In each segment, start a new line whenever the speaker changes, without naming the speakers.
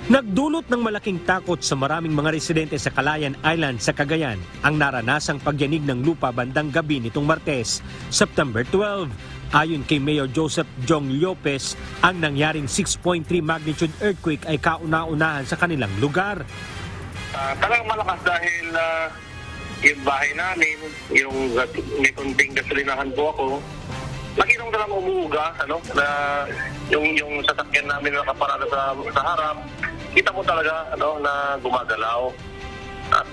Nagdulot ng malaking takot sa maraming mga residente sa Calayan Island sa Cagayan ang naranasang pagyanig ng lupa bandang gabi nitong Martes, September 12. Ayon kay Mayor Joseph Jong Lopez, ang nangyaring 6.3 magnitude earthquake ay kauna-unahan sa kanilang lugar.
Talagang malakas dahil yung bahay namin, yung may kunting gasolinahan po ako, nakitang talagang umuuga, na yung sasakyan namin na nakaparada sa harap, kita mo talaga na gumagalaw. At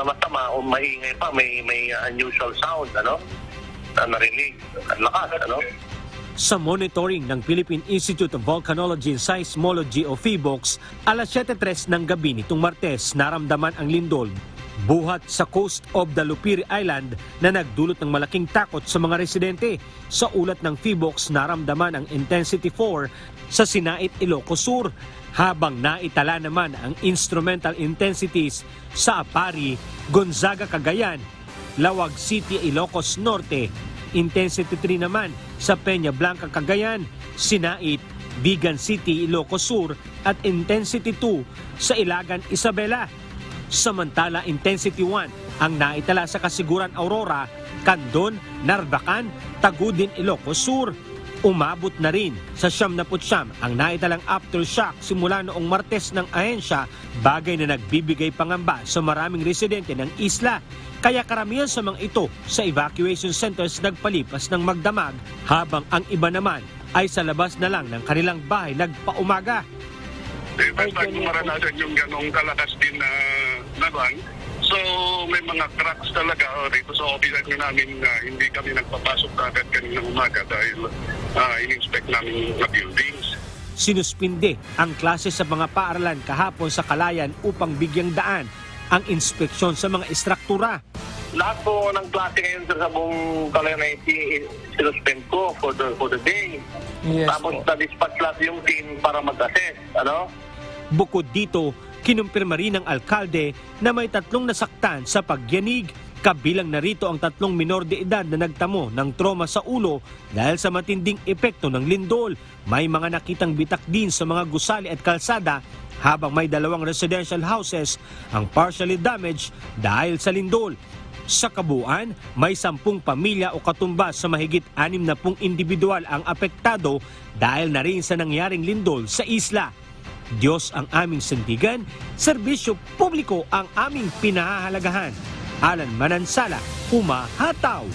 masama, maingay pa, may unusual sound, na narinig. Ang lakas,
Sa monitoring ng Philippine Institute of Volcanology and Seismology o PHIVOLCS, alas 7:03 ng gabi nitong Martes, naramdaman ang lindol buhat sa coast of the Lupiri Island na nagdulot ng malaking takot sa mga residente. Sa ulat ng PHIVOLCS, naramdaman ang intensity 4 sa Sinait, Ilocos Sur, habang naitala naman ang instrumental intensities sa Apari, Gonzaga, Cagayan, Lawag City, Ilocos Norte, intensity 3 naman sa Peña Blanca, Cagayan, Sinait, Vigan City, Ilocos Sur at intensity 2 sa Ilagan, Isabela. Samantala, intensity 1 ang naitala sa Kasiguran, Aurora, Candon, Narvacan, Tagudin, Ilocos Sur. Umabot na rin sa 79 ang naitalang aftershock simula noong Martes ng ahensya, bagay na nagbibigay pangamba sa maraming residente ng isla. Kaya karamihan sa mga ito sa evacuation centers nagpalipas ng magdamag, habang ang iba naman ay sa labas na lang ng kanilang bahay nagpaumaga.
Basta kung maranasan yung ganong kalakas din na naman. So may mga cracks talaga dito sa office namin na hindi kami nagpapasok agad kaninang umaga dahil in-inspect namin mga buildings.
Sinuspinde ang klase sa mga paaralan kahapon sa Calayan upang bigyang daan ang inspeksyon sa mga istruktura.
Lahat po ng klase ngayon sa buong Calayan ay sinuspend ko for the day.
Yes,
tapos na-dispatch lahat yung team para mag-assess.
Bukod dito, kinumpirma rin ng alkalde na may 3 nasaktan sa pagyanig. Kabilang na rito ang 3 minor de edad na nagtamo ng trauma sa ulo dahil sa matinding epekto ng lindol. May mga nakitang bitak din sa mga gusali at kalsada, habang may 2 residential houses ang partially damaged dahil sa lindol. Sa kabuuan, may 10 pamilya o katumbas sa mahigit 60 individual ang apektado dahil na rin sa nangyaring lindol sa isla. Diyos ang aming sandigan, serbisyo publiko ang aming pinahahalagahan. Alan Manansala, Humahataw.